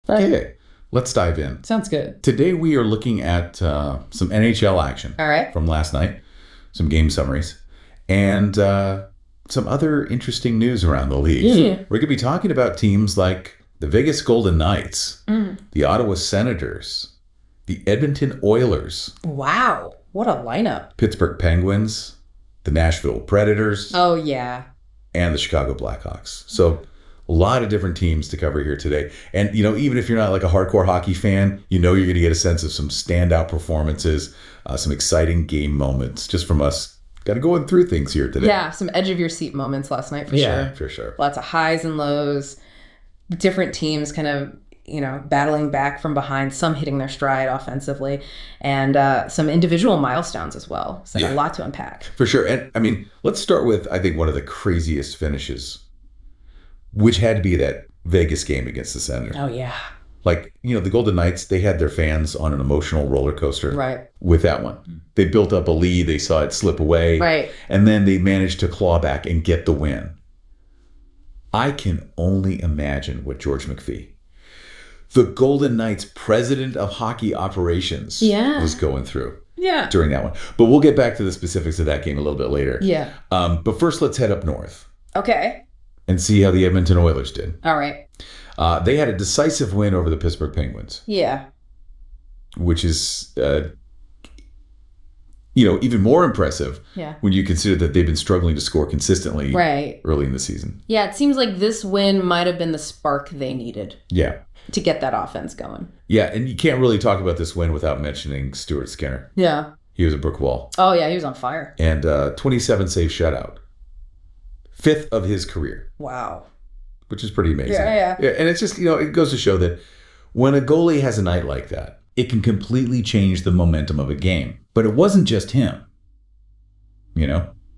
Okay, let's dive in. Sounds good. Today we are looking at some NHL action All right. from last night, some game summaries, and some other interesting news around the league. Yeah. We're going to be talking about teams like the Vegas Golden Knights, the Ottawa Senators, the Edmonton Oilers, Wow. What a lineup. Pittsburgh Penguins, the Nashville Predators, Oh, yeah. and the Chicago Blackhawks. So a lot of different teams to cover here today. And, even if you're not like a hardcore hockey fan, you're going to get a sense of some standout performances, some exciting game moments just from us. Got to go through things here today. Yeah, some edge of your seat moments last night for sure. Yeah, for sure. Lots of highs and lows. Different teams kind of, battling back from behind, some hitting their stride offensively, and some individual milestones as well. So a lot to unpack. For sure. And let's start with, I think, one of the craziest finishes, which had to be that Vegas game against the Senators. Oh, yeah. Like, the Golden Knights, they had their fans on an emotional roller coaster Right. with that one. They built up a lead. They saw it slip away. Right. And then they managed to claw back and get the win. I can only imagine what George McPhee, the Golden Knights president of hockey operations, was going through during that one. But we'll get back to the specifics of that game a little bit later. Yeah. But first, let's head up north Okay. and see how the Edmonton Oilers did. All right. They had a decisive win over the Pittsburgh Penguins, Yeah. which is, even more impressive when you consider that they've been struggling to score consistently early in the season. Yeah, it seems like this win might have been the spark they needed. Yeah. To get that offense going. Yeah, and you can't really talk about this win without mentioning Stuart Skinner. Yeah. He was a brick wall. Oh, yeah, he was on fire. And 27 save shutout. 5th of his career. Wow. Which is pretty amazing. Yeah. And it's just, it goes to show that when a goalie has a night like that, it can completely change the momentum of a game. But it wasn't just him.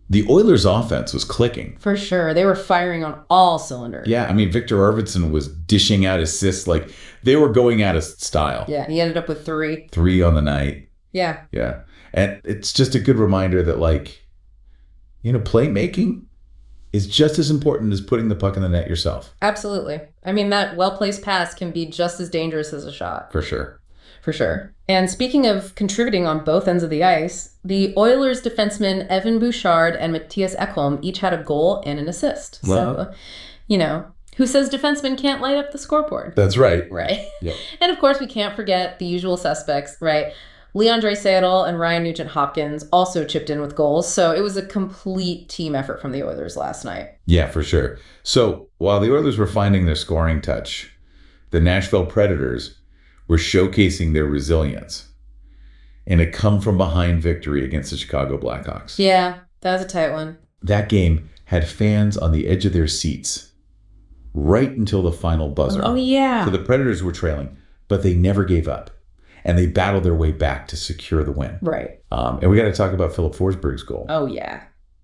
The Oilers' offense was clicking. For sure. They were firing on all cylinders. Yeah, Victor Arvidsson was dishing out assists. Like, they were going out of style. Yeah, he ended up with 3. 3 on the night. Yeah. Yeah. And it's just a good reminder that, playmaking is just as important as putting the puck in the net yourself. Absolutely. That well-placed pass can be just as dangerous as a shot. For sure. For sure. And speaking of contributing on both ends of the ice, the Oilers defensemen Evan Bouchard and Matthias Ekholm each had a goal and an assist. Wow. So, who says defensemen can't light up the scoreboard? That's right. Right. Yep. And of course, we can't forget the usual suspects, right? Leon Draisaitl and Ryan Nugent-Hopkins also chipped in with goals. So it was a complete team effort from the Oilers last night. Yeah, for sure. So while the Oilers were finding their scoring touch, the Nashville Predators were showcasing their resilience in a come-from-behind victory against the Chicago Blackhawks. Yeah, that was a tight one. That game had fans on the edge of their seats right until the final buzzer. Oh, yeah. So the Predators were trailing, but they never gave up. And they battled their way back to secure the win. Right. And we got to talk about Philip Forsberg's goal. Oh, yeah.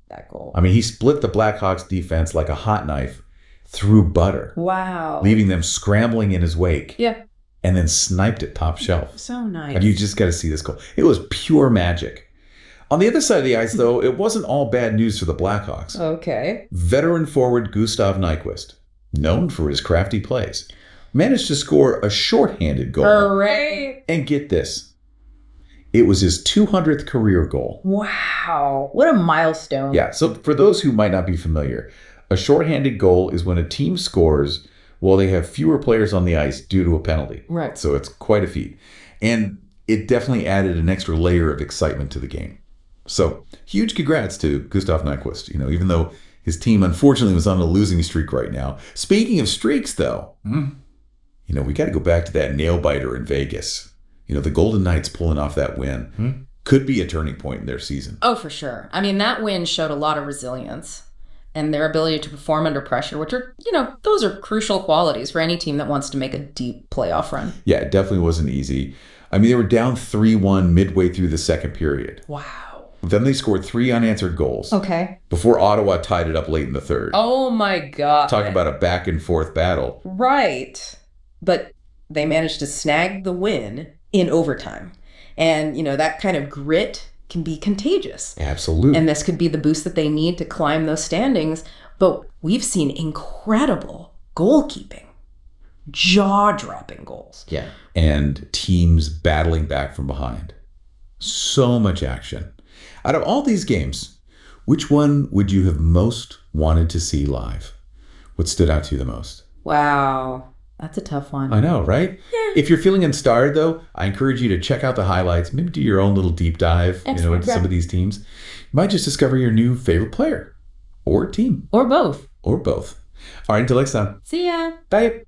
That goal. He split the Blackhawks defense like a hot knife through butter. Wow. Leaving them scrambling in his wake. Yeah. And then sniped it top shelf. So nice. You just got to see this goal. It was pure magic. On the other side of the ice, though, it wasn't all bad news for the Blackhawks. Okay. Veteran forward Gustav Nyquist, known for his crafty plays, managed to score a shorthanded goal. Hooray! And get this. It was his 200th career goal. Wow. What a milestone. Yeah, so for those who might not be familiar, a shorthanded goal is when a team scores while they have fewer players on the ice due to a penalty. Right. So it's quite a feat. And it definitely added an extra layer of excitement to the game. So huge congrats to Gustav Nyquist, even though his team unfortunately was on a losing streak right now. Speaking of streaks, though, we got to go back to that nail biter in Vegas. The Golden Knights pulling off that win could be a turning point in their season. Oh, for sure. That win showed a lot of resilience and their ability to perform under pressure, which are, those are crucial qualities for any team that wants to make a deep playoff run. Yeah, it definitely wasn't easy. They were down 3-1 midway through the second period. Wow. Then they scored 3 unanswered goals. Okay. Before Ottawa tied it up late in the third. Oh, my God. Talk about a back and forth battle. Right. But they managed to snag the win in overtime. And, that kind of grit can be contagious. Absolutely. And this could be the boost that they need to climb those standings. But we've seen incredible goalkeeping jaw-dropping goals. Yeah. And teams battling back from behind. So much action. Out of all these games, which one would you have most wanted to see live? What stood out to you the most? Wow. That's a tough one. I know, right? Yeah. If you're feeling inspired, though, I encourage you to check out the highlights, maybe do your own little deep dive, into some of these teams. You might just discover your new favorite player or team. Or both. Or both. All right, until next time. See ya. Bye.